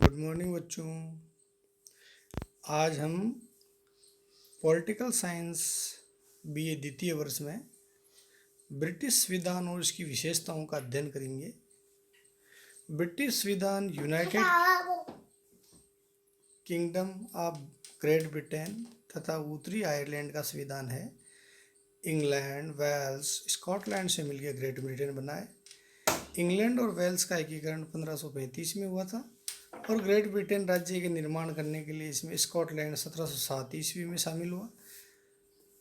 Good morning बच्चों। आज हम पॉलिटिकल साइंस बीए द्वितीय वर्ष में ब्रिटिश संविधान और इसकी विशेषताओं का अध्ययन करेंगे। ब्रिटिश संविधान United kingdom of great Britain तथा उत्तरी आयरलैंड का संविधान है। इंग्लैंड, वेल्स, स्कॉटलैंड से मिलकर ग्रेट ब्रिटेन बना है। इंग्लैंड और वेल्स का एकीकरण 1535 में हुआ था और ग्रेट ब्रिटेन राज्य के निर्माण करने के लिए इसमें स्कॉटलैंड 1707 ईस्वी में शामिल हुआ।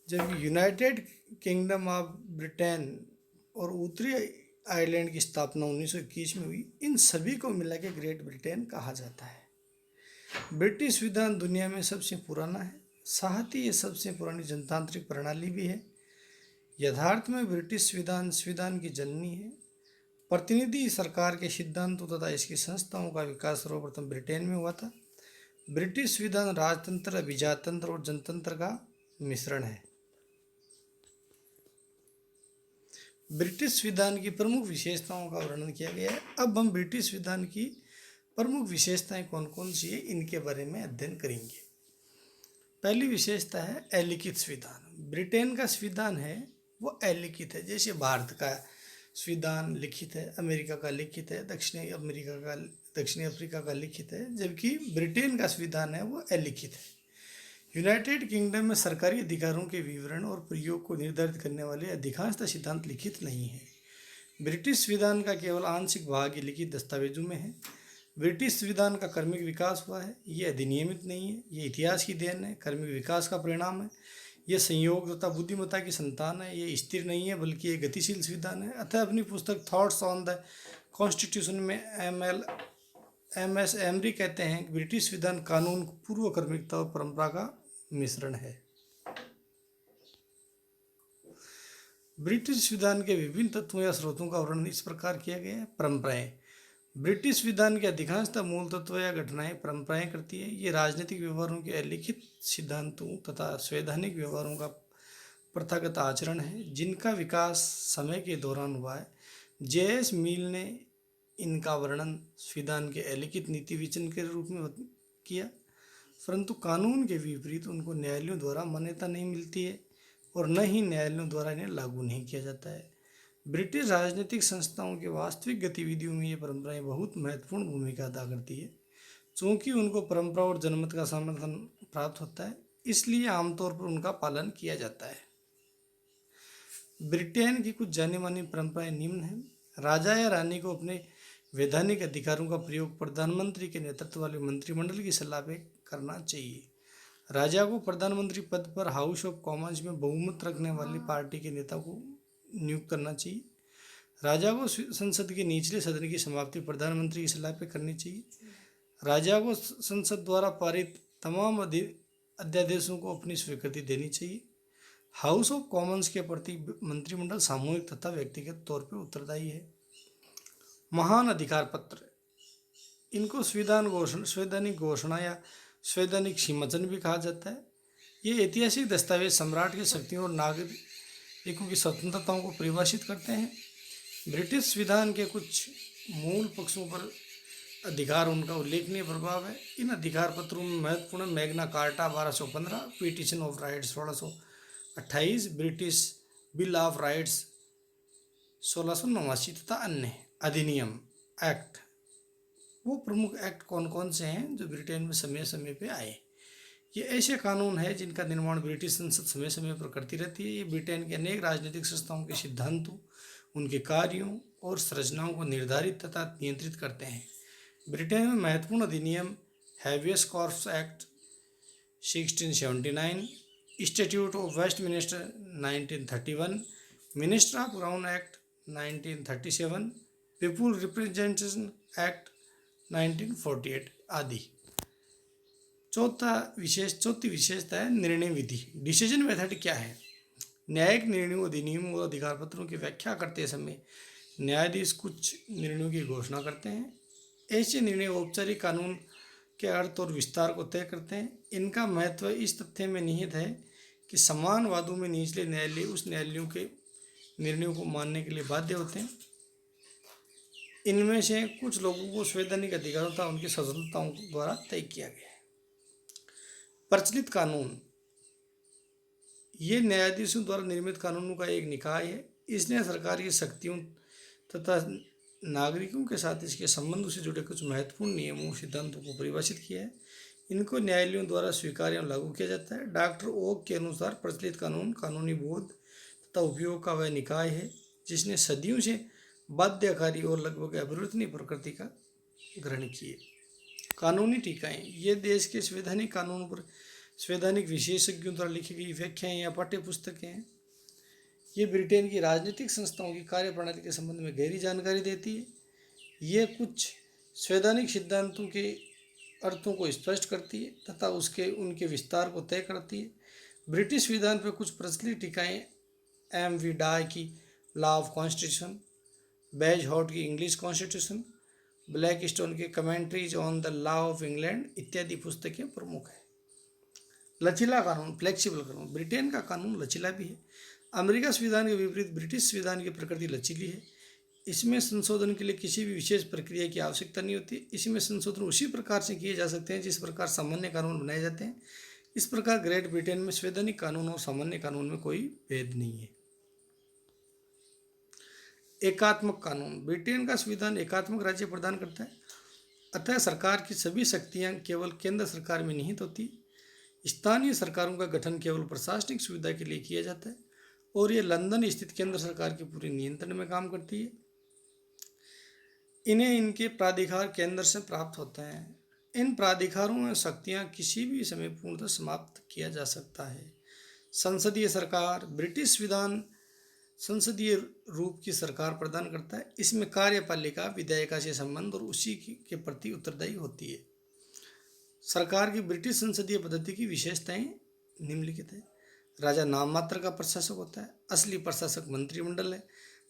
जब यूनाइटेड किंगडम ऑफ ब्रिटेन और उत्तरी आयरलैंड की स्थापना 1921 में हुई। इन सभी को मिला के ग्रेट ब्रिटेन कहा जाता है। ब्रिटिश संविधान दुनिया में सबसे पुराना है, साथ ही ये सबसे पुरानी जनतांत्रिक प्रणाली भी है। यथार्थ में ब्रिटिश संविधान की जननी है। प्रतिनिधि सरकार के सिद्धांतों तथा इसकी संस्थाओं का विकास सर्वप्रथम ब्रिटेन में हुआ था। ब्रिटिश संविधान राजतंत्र, अभिजाततंत्र और जनतंत्र का मिश्रण है। ब्रिटिश संविधान की प्रमुख विशेषताओं का वर्णन किया गया है। अब हम ब्रिटिश संविधान की प्रमुख विशेषताएं कौन कौन सी है इनके बारे में अध्ययन करेंगे। पहली विशेषता है अलिखित संविधान। ब्रिटेन का संविधान है वो अलिखित है। जैसे भारत का संविधान लिखित है, अमेरिका का लिखित है, दक्षिणी अफ्रीका का लिखित है, जबकि ब्रिटेन का संविधान है वो अलिखित है। यूनाइटेड किंगडम में सरकारी अधिकारों के विवरण और प्रयोग को निर्धारित करने वाले अधिकांशतः सिद्धांत लिखित नहीं है। ब्रिटिश संविधान का केवल आंशिक भाग ही लिखित दस्तावेजों में है। ब्रिटिश संविधान का क्रमिक विकास हुआ है, ये अधिनियमित नहीं है, ये इतिहास की देन है, क्रमिक विकास का परिणाम है। ये संयोग तथा बुद्धिमत्ता की संतान है, ये स्थिर नहीं है बल्कि ये गतिशील संविधान है। अतः अपनी पुस्तक थॉट्स ऑन द कॉन्स्टिट्यूशन में एम एस एमरी कहते हैं कि ब्रिटिश संविधान कानून पूर्व क्रमिकता और परंपरा का मिश्रण है। ब्रिटिश संविधान के विभिन्न तत्वों या स्रोतों का वर्णन इस प्रकार किया गया है। परंपराएं। ब्रिटिश संविधान के अधिकांशतः मूल तत्व या घटनाएं परंपराएं करती है। ये राजनीतिक व्यवहारों के अलिखित सिद्धांतों तथा संवैधानिक व्यवहारों का प्रथागत आचरण है जिनका विकास समय के दौरान हुआ है। जे.एस. मिल ने इनका वर्णन संविधान के अलिखित नीति विचन के रूप में किया, परंतु कानून के विपरीत उनको न्यायालयों द्वारा मान्यता नहीं मिलती है और न ही न्यायालयों द्वारा इन्हें लागू नहीं किया जाता है। ब्रिटिश राजनीतिक संस्थाओं के वास्तविक गतिविधियों में ये परंपराएं बहुत महत्वपूर्ण भूमिका अदा करती है। चूँकि उनको परंपरा और जनमत का समर्थन प्राप्त होता है, इसलिए आमतौर पर उनका पालन किया जाता है। ब्रिटेन की कुछ जानी मानी परंपराएं निम्न हैं। राजा या रानी को अपने वैधानिक अधिकारों का प्रयोग प्रधानमंत्री के नेतृत्व वाले मंत्रिमंडल की सलाह पे करना चाहिए। राजा को प्रधानमंत्री पद पर हाउस ऑफ कॉमन्स में बहुमत रखने वाली पार्टी के नेता को नियुक्त करना चाहिए। राजा को संसद के निचले सदन की समाप्ति प्रधानमंत्री की सलाह पे करनी चाहिए। राजा को संसद द्वारा पारित तमाम अध्यादेशों को अपनी स्वीकृति देनी चाहिए। हाउस ऑफ कॉमन्स के प्रति मंत्रिमंडल सामूहिक तथा व्यक्तिगत तौर पर उत्तरदायी है। महान अधिकार पत्र, इनको संवैधानिक घोषणा या संवैधानिक सीमाचन भी कहा जाता है। ये ऐतिहासिक दस्तावेज सम्राट की शक्तियों और नागरिकों की स्वतंत्रताओं को परिभाषित करते हैं। ब्रिटिश संविधान के कुछ मूल पक्षों पर अधिकार उनका उल्लेखनीय प्रभाव है। इन अधिकार पत्रों में महत्वपूर्ण Magna carta 1215, petition of rights 1628, British bill of rights 1689 तथा अन्य अधिनियम एक्ट। वो प्रमुख एक्ट कौन कौन से हैं जो ब्रिटेन में समय समय पे आए। ये ऐसे कानून है जिनका निर्माण ब्रिटिश संसद समय समय पर करती रहती है। ये ब्रिटेन के अनेक राजनीतिक संस्थाओं के सिद्धांतों, उनके कार्यों और संरचनाओं को निर्धारित तथा नियंत्रित करते हैं। ब्रिटेन में महत्वपूर्ण अधिनियम habeas corpus act 1679, institute of Westminster 1931, minister of crown act 1937, people representation act 1948 आदि। चौथी विशेषता है निर्णय विधि। डिसीजन मेथड क्या है। न्यायिक निर्णयों, अधिनियमों और अधिकार पत्रों की व्याख्या करते समय न्यायाधीश कुछ निर्णयों की घोषणा करते हैं। ऐसे निर्णय औपचारिक कानून के अर्थ और विस्तार को तय करते हैं। इनका महत्व इस तथ्य में निहित है कि समान वादों में निचले न्यायालय उस न्यायालयों के निर्णयों को मानने के लिए बाध्य होते हैं। इनमें से कुछ लोगों को संवैधानिक अधिकारों तथा उनकी स्वतंत्रताओं द्वारा तय किया गया है। प्रचलित कानून ये न्यायाधीशों द्वारा निर्मित कानूनों का एक निकाय है। इसने सरकार की शक्तियों तथा नागरिकों के साथ इसके संबंधों से जुड़े कुछ महत्वपूर्ण नियमों सिद्धांतों को परिभाषित किया है। इनको न्यायालयों द्वारा स्वीकार या लागू किया जाता है। डॉक्टर ओक के अनुसार प्रचलित कानून कानूनी बोध तथा उपयोग का वह निकाय है जिसने सदियों से बाध्यकारी और लगभग अपरिवर्तनीय प्रकृति का ग्रहण किए। कानूनी टीकाएं ये देश के संवैधानिक कानूनों पर संवैधानिक विशेषज्ञों द्वारा लिखी गई व्याख्याएं या पाठ्य पुस्तकें हैं। ये ब्रिटेन की राजनीतिक संस्थाओं की कार्यप्रणाली के संबंध में गहरी जानकारी देती है। ये कुछ संवैधानिक सिद्धांतों के अर्थों को स्पष्ट करती है तथा उसके उनके विस्तार को तय करती है। ब्रिटिश संविधान पर कुछ प्रचलित टीकाएं एम वी डाई की law of constitution, Bagehot की इंग्लिश कॉन्स्टिट्यूशन, ब्लैक स्टोन के commentaries on the law of England इत्यादि पुस्तकें प्रमुख है। लचीला कानून, फ्लेक्सिबल कानून। ब्रिटेन का कानून लचीला भी है। अमेरिका संविधान के विपरीत ब्रिटिश संविधान की प्रकृति लचीली है। इसमें संशोधन के लिए किसी भी विशेष प्रक्रिया की आवश्यकता नहीं होती। इसमें संशोधन उसी प्रकार से किए जा सकते हैं जिस प्रकार सामान्य कानून बनाए जाते हैं। इस प्रकार ग्रेट ब्रिटेन में संवैधानिक कानून और सामान्य कानून में कोई भेद नहीं है। एकात्मक कानून। ब्रिटेन का संविधान एकात्मक राज्य प्रदान करता है, अतः सरकार की सभी शक्तियां केवल केंद्र सरकार में निहित होती। स्थानीय सरकारों का गठन केवल प्रशासनिक सुविधा के लिए किया जाता है और ये लंदन स्थित केंद्र सरकार के पूरे नियंत्रण में काम करती है। इन्हें इनके प्राधिकार केंद्र से प्राप्त होते हैं। इन प्राधिकारों में शक्तियां किसी भी समय पूर्णतः समाप्त किया जा सकता है। संसदीय सरकार। ब्रिटिश संविधान संसदीय रूप की सरकार प्रदान करता है। इसमें कार्यपालिका विधायिका से संबंध और उसी के प्रति उत्तरदायी होती है। सरकार की ब्रिटिश संसदीय पद्धति की विशेषताएं निम्नलिखित है। राजा नाम मात्र का प्रशासक होता है। असली प्रशासक मंत्रिमंडल है।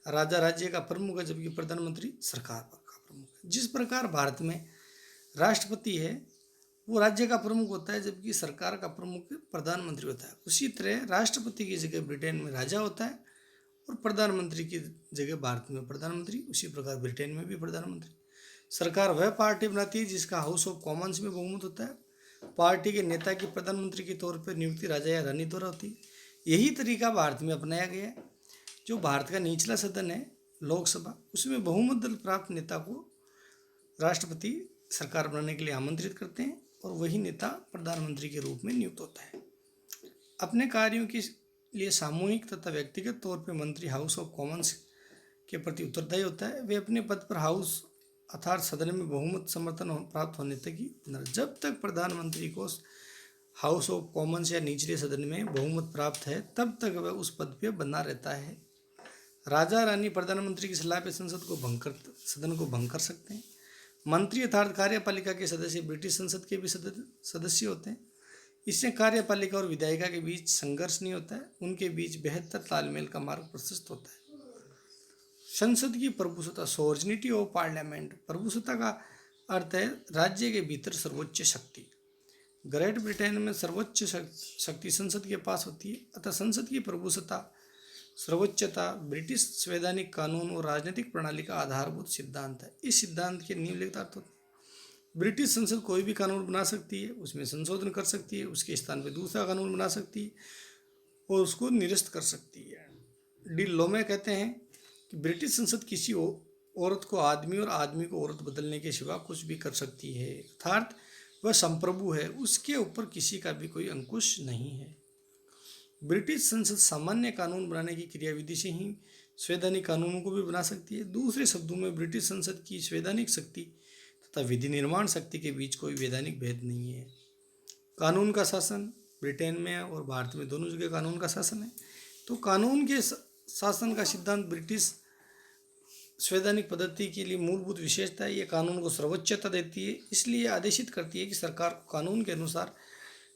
राजा राज्य का प्रमुख है जबकि प्रधानमंत्री सरकार का प्रमुख है। जिस प्रकार भारत में राष्ट्रपति है वो राज्य का प्रमुख होता है जबकि सरकार का प्रमुख प्रधानमंत्री होता है, उसी तरह राष्ट्रपति की जगह ब्रिटेन में राजा होता है और प्रधानमंत्री की जगह भारत में प्रधानमंत्री, उसी प्रकार ब्रिटेन में भी प्रधानमंत्री। सरकार वह पार्टी बनाती है जिसका हाउस ऑफ कॉमन्स में बहुमत होता है। पार्टी के नेता की प्रधानमंत्री के तौर पर नियुक्ति राजा या रानी द्वारा होती है। यही तरीका भारत में अपनाया गया है। जो भारत का निचला सदन है लोकसभा, उसमें बहुमत दल प्राप्त नेता को राष्ट्रपति सरकार बनाने के लिए आमंत्रित करते हैं और वही नेता प्रधानमंत्री के रूप में नियुक्त होता है। अपने कार्यों के लिए सामूहिक तथा व्यक्तिगत तौर पर मंत्री हाउस ऑफ कॉमन्स के प्रति उत्तरदायी होता है। वे अपने पद पर हाउस अर्थात सदन में बहुमत समर्थन प्राप्त होने तक ही, जब तक प्रधानमंत्री को हाउस ऑफ कॉमन्स या निचले सदन में बहुमत प्राप्त है तब तक वह उस पद पर बना रहता है। राजा रानी प्रधानमंत्री की सलाह पर सदन को भंग कर सकते हैं। मंत्री अर्थात कार्यपालिका के सदस्य ब्रिटिश संसद के भी सदस्य होते हैं। इससे कार्यपालिका और विधायिका के बीच संघर्ष नहीं होता है, उनके बीच बेहतर तालमेल का मार्ग प्रशस्त होता है। संसद की प्रभुसत्ता, सोवर्निटी ऑफ पार्लियामेंट। प्रभुसत्ता का अर्थ है राज्य के भीतर सर्वोच्च शक्ति। ग्रेट ब्रिटेन में सर्वोच्च शक्ति संसद के पास होती है, अतः संसद की प्रभुसत्ता सर्वोच्चता ब्रिटिश संवैधानिक कानून और राजनीतिक प्रणाली का आधारभूत सिद्धांत है। इस सिद्धांत के निम्नलिखित अर्थ होते हैं। ब्रिटिश संसद कोई भी कानून बना सकती है, उसमें संशोधन कर सकती है, उसके स्थान पर दूसरा कानून बना सकती है और उसको निरस्त कर सकती है। डी लोमे कहते हैं कि ब्रिटिश संसद किसी औरत को आदमी और आदमी को औरत बदलने के सिवा कुछ भी कर सकती है, अर्थात वह संप्रभु है, उसके ऊपर किसी का भी कोई अंकुश नहीं है। ब्रिटिश संसद सामान्य कानून बनाने की क्रियाविधि से ही संवैधानिक कानूनों को भी बना सकती है। दूसरे शब्दों में ब्रिटिश संसद की संवैधानिक शक्ति तथा विधि निर्माण शक्ति के बीच कोई वैधानिक भेद नहीं है। कानून का शासन ब्रिटेन में और भारत में दोनों जगह कानून का शासन है। तो कानून के शासन का सिद्धांत ब्रिटिश संवैधानिक पद्धति के लिए मूलभूत विशेषता है। ये कानून को सर्वोच्चता देती है, इसलिए आदेशित करती है कि सरकार को कानून के अनुसार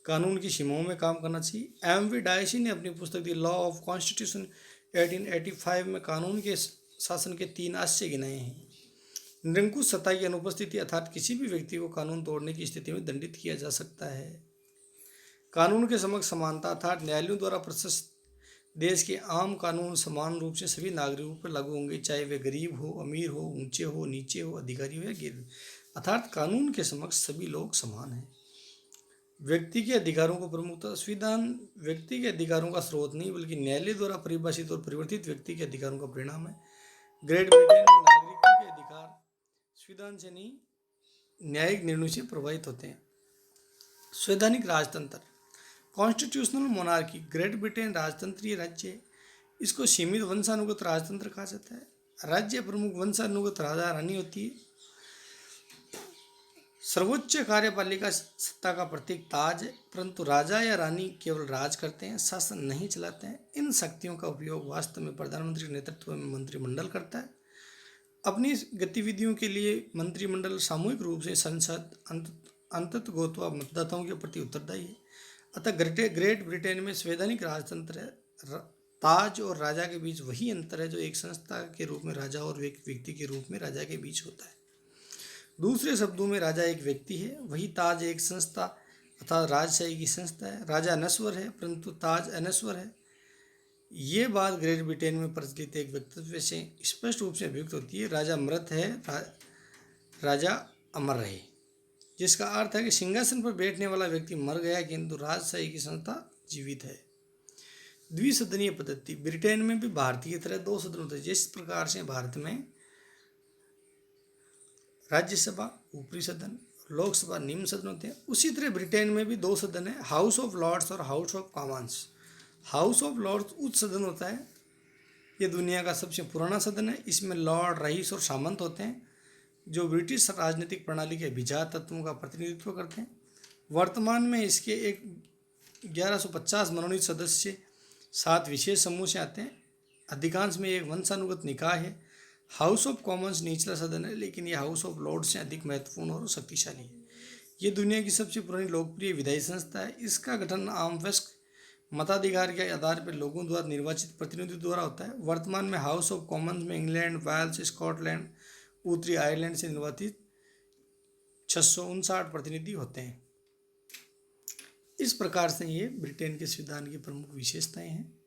कानून की सीमाओं में काम करना चाहिए। एम वी डायसी ने अपनी पुस्तक दी लॉ ऑफ कॉन्स्टिट्यूशन 1885 में कानून के शासन के 3 आशय गिनाए हैं। निरंकुश सत्ता की अनुपस्थिति, अर्थात किसी भी व्यक्ति को कानून तोड़ने की स्थिति में दंडित किया जा सकता है। कानून के समक्ष समानता, अर्थात न्यायालयों द्वारा प्रशस्त देश के आम कानून समान रूप से सभी नागरिकों पर लागू होंगे, चाहे वे गरीब हो, अमीर हो, ऊंचे हो, नीचे हो, अधिकारी हो या गिर। अर्थात कानून के समक्ष सभी लोग समान हैं। व्यक्ति के अधिकारों को प्रमुखता। संविधान व्यक्ति के अधिकारों का स्रोत नहीं बल्कि न्यायालय द्वारा परिभाषित और परिवर्तित व्यक्ति के अधिकारों का परिणाम है। ग्रेट ब्रिटेन में नागरिकों के अधिकार संविधान से नहीं, न्यायिक निर्णय से प्रभावित होते हैं। संवैधानिक राजतंत्र, कॉन्स्टिट्यूशनल मोनार्की। ग्रेट ब्रिटेन राजतंत्रीय राज्य है। इसको सीमित वंशानुगत राजतंत्र कहा जाता है। राज्य प्रमुख वंशानुगत राजा रानी होती है। सर्वोच्च कार्यपालिका सत्ता का प्रतीक ताज है, परंतु राजा या रानी केवल राज करते हैं, शासन नहीं चलाते हैं। इन शक्तियों का उपयोग वास्तव में प्रधानमंत्री के नेतृत्व में मंत्रिमंडल करता है। अपनी गतिविधियों के लिए मंत्रिमंडल सामूहिक रूप से संसद अंततः मतदाताओं के प्रति उत्तरदायी है। अतः ग्रेट ब्रिटेन में संवैधानिक राजतंत्र है। ताज और राजा के बीच वही अंतर है जो एक संस्था के रूप में राजा और एक व्यक्ति के रूप में राजा के बीच होता है। दूसरे शब्दों में राजा एक व्यक्ति है, वही ताज एक संस्था अर्थात राजशाही की संस्था है। राजा नश्वर है परंतु ताज अनश्वर है। ये बात ग्रेट ब्रिटेन में प्रचलित एक वक्तव्य से स्पष्ट रूप से अभिव्यक्त होती है। राजा मृत है, राजा अमर रहे, जिसका अर्थ है कि सिंहासन पर बैठने वाला व्यक्ति मर गया किंतु राजशाही की संस्था जीवित है। द्विसदनीय पद्धति। ब्रिटेन में भी भारतीय तरह दो सदन होते हैं। जिस प्रकार से भारत में राज्यसभा ऊपरी सदन, लोकसभा निम्न सदन होते हैं, उसी तरह ब्रिटेन में भी दो सदन है, हाउस ऑफ लॉर्ड्स और House of Commons. House of Lords उच्च सदन होता है। ये दुनिया का सबसे पुराना सदन है। इसमें लॉर्ड, रईस और सामंत होते हैं जो ब्रिटिश राजनीतिक प्रणाली के अभिजात तत्वों का प्रतिनिधित्व करते हैं। वर्तमान में इसके 1150 मनोनीत सदस्य 7 विशेष समूह से आते हैं। अधिकांश में एक वंशानुगत निकाय है। हाउस ऑफ कॉमन्स निचला सदन है, लेकिन यह हाउस ऑफ लॉर्ड्स से अधिक महत्वपूर्ण और शक्तिशाली है। ये दुनिया की सबसे पुरानी लोकप्रिय विधायी संस्था है। इसका गठन आम वयस्क मताधिकार के आधार पर लोगों द्वारा निर्वाचित प्रतिनिधियों द्वारा होता है। वर्तमान में हाउस ऑफ कॉमन्स में इंग्लैंड, वेल्स, स्कॉटलैंड, उत्तरी आयरलैंड से निर्वाचित 659 प्रतिनिधि होते हैं। इस प्रकार से ये ब्रिटेन के संविधान की प्रमुख विशेषताएं हैं।